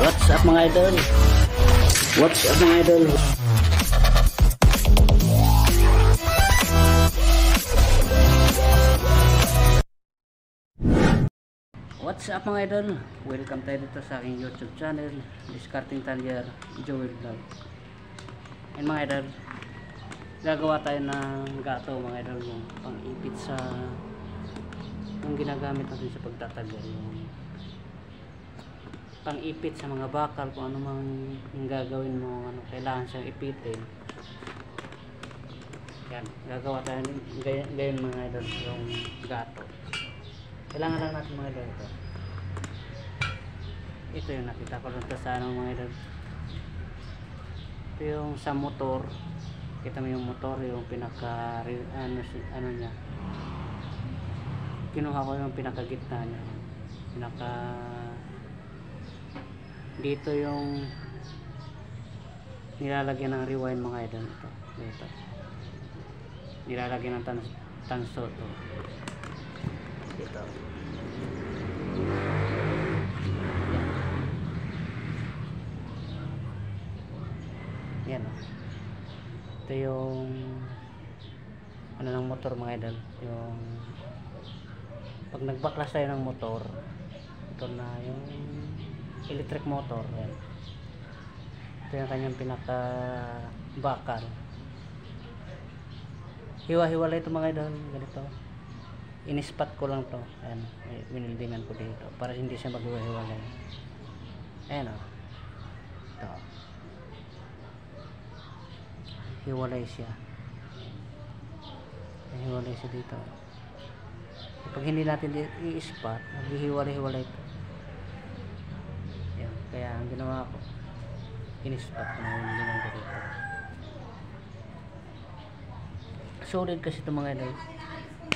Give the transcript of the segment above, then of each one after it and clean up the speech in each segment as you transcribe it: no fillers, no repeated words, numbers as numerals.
What's up mga idol? What's up mga idol? What's up mga idol? Welcome tayo dito sa aking YouTube channel, Discarding Talyer Joel Vlog. And mga idol, gagawa tayo ng gato mga idol, yung pang-ipit sa yung ginagamit natin sa pagtatagal, yung pang-ipit sa mga bakal, kung ano mang yung gagawin mo, ano kailangan siyang ipitin. Yan, gagawa tayo ngayon mga idol, yung gato. Kailangan lang natin mga idol ito yung nakita ko lang sa ano mga idol, ito yung sa motor. Kita mo yung motor, yung pinaka ano niya, kinuha ko yung pinaka gitna niya, pinaka dito yung nilalagyan ng rewind mga idol. Ito dito nilalagyan ng tanso to dito. Yan o. Ito yung ano ng motor mga idol, yung pag nagbaklas tayo ng motor, ito na yung electric motor. Yan. Ito yung kanyang pinaka bakal. Hiwa-hiwalay ito mga idol, ganito. Inispat ko lang to. Ayan, winildingan ko dito para hindi siya maghiwa-hiwalay. Ayan o. Ito. Hiwalay siya. Hiwalay siya dito. Pag hindi natin i-ispat, maghihiwalay-hiwalay ito. Ayan. Kaya ang ginawa ko, inispat ko na winildingan ko dito. Solid kasi ito mga idol.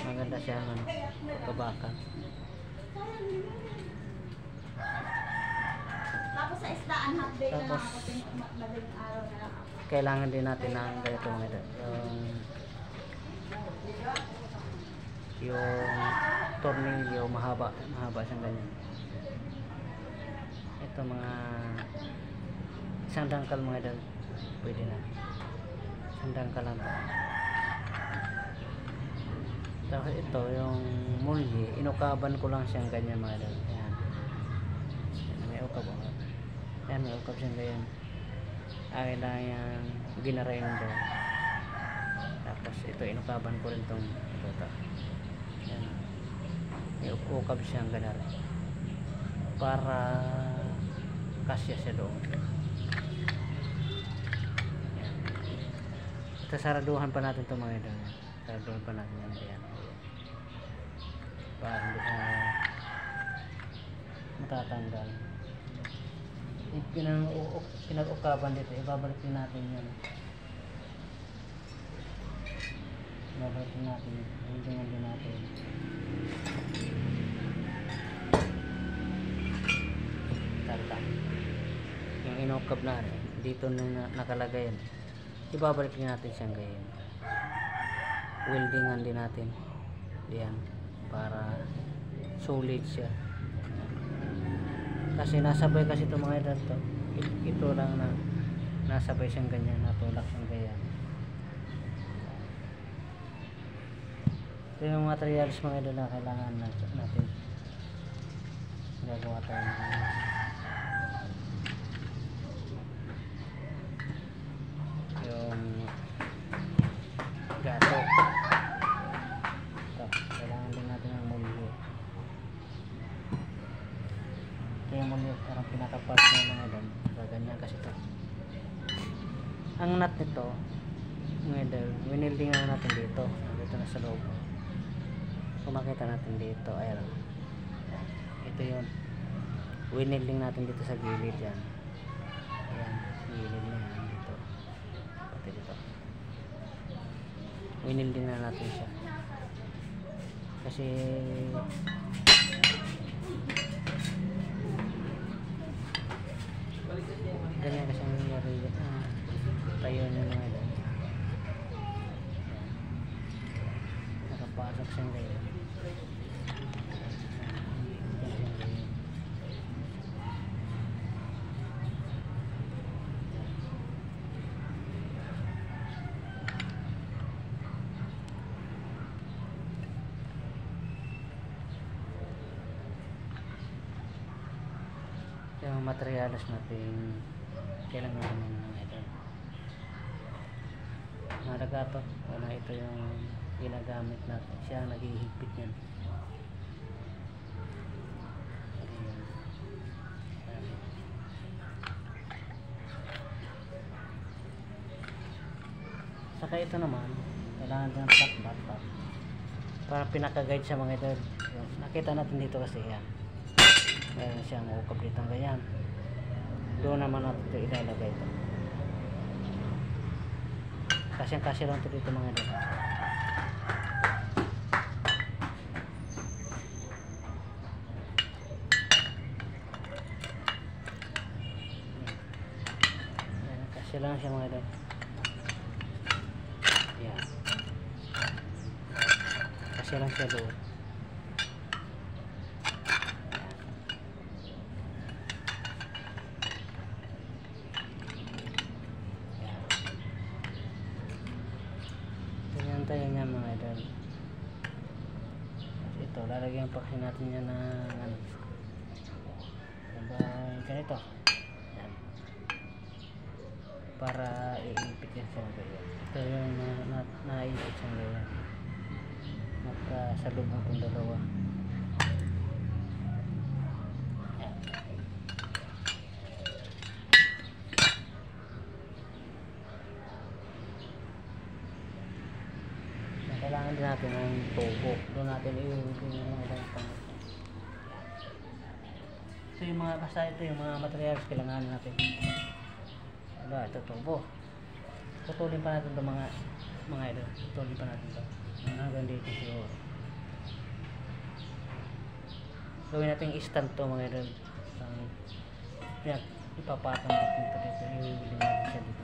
Maganda siya ng pagkabakal. Tapos sa isdaan half-day na Tapos, madaling araw na lang. kailangan din natin ng ganito mga idol. Yung tornilyo mahaba siyang ganyan. Ito mga isang dangkal mga idol. Pwede na. Isang dangkal lang to. Tapos ito yung mulye, inukaban ko lang siyang ganyan mga idol. Ayan. May ukab ako. Ayan, may ukab siyang ganyan. Akin lang yung ginarayin doon. Tapos ito, inukaban ko rin itong ito. Ayan. May ukab siyang ganyan. Para kasya siya doon. Ayan. Ito, saraduhan pa natin ito mga idol. Saraduhan pa natin yan. Ayan. Para hindi na matatanggal. Pinag-ukaban dito, ibabalik din natin yan. Ibabalik din natin, hindungan din natin. Tata. Yung inukab na rin, dito na nakalagay yan. Ibabalik din natin siyang ganyan. Weldingan din natin. Yan. Para solid siya. Kasi nasabay kasi itong mga idol to. Ito lang na nasabay siyang ganyan, natulak siyang ganyan. Ito yung materials mga idol na kailangan natin. Gagawa tayo ng yung gato. Kailangan din natin ng mulyo. Ito yung mulyo, parang pinaka-part na mga idol. Ganyan kasi ito. Ang nut nito, mga idol, winilding na natin dito. Dito na sa loob. Kung makita natin dito, ayan. Ito yun. Winilding natin dito sa gilid yan. Ayan, gilid na yan dito. Pati dito. Winilding na natin siya. Kasi ganyan kasi ang nangyari tayo na mga idol. Nakapasok siyang ganyan. yung materials natin kailangan namin mga idol. Mahalaga to, wala ito yung ginagamit natin, siya ang naghihigpit yan. Saka ito naman kailangan ng flat backpack para pinaka-guide sa mga idol. Nakita natin dito kasi yan, meron siyang ukap dito ganyan. Doon naman natin ito ilalagay ito. Kasi lang ito dito mga idol. Kasi lang siya mga idol. Yan. Kasi lang siya doon. Tayo niya mga idol. Ito, lalagyan pakin natin niya ng ano, ganito. Yan. Para iipit yan siya ganyan. Ito yung naipit siya ganyan. Magkasalubong itong dalawa. Yan. Kailangan din natin ng tubo. Doon natin i-uwi yung mga ibang. Ito yung mga, basta ito yung mga materials kailangan natin. Aba, ito tubo. Putulin pa natin ito mga idol. Putulin pa natin ito. Hanggang dito siguro. Gawin natin i-stand to mga idol. Yan, ipapatang natin ito dito. I-uwi natin siya dito.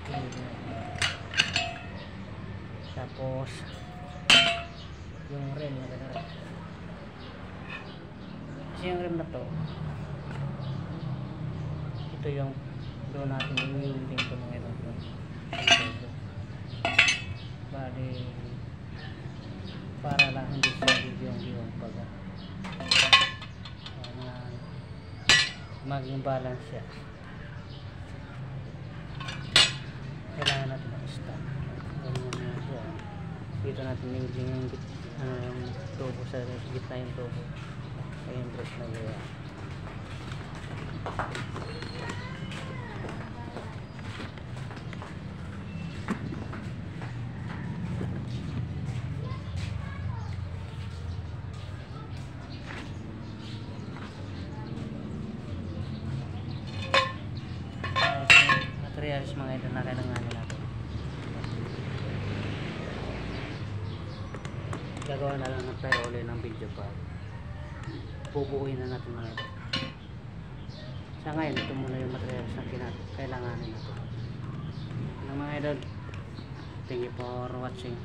I-uwi natin. Tapos yung rim na gano'n. Kasi yung rim na to, ito yung doon natin i-wielding ito mga ito. Bali para lang hindi siya yung pag maging balance siya. Kailangan natin ng stand. Dito natin yung tubo sa gitna yung tubo. Kaya yung dress na gaya. Materials mga ito na kailangan natin. Gagawa na lang tayo ulit ng video pa. Bubuuin na natin mga ito. Sa ngayon, ito muna yung materials na kailanganin natin. Mga idol, thank you for watching.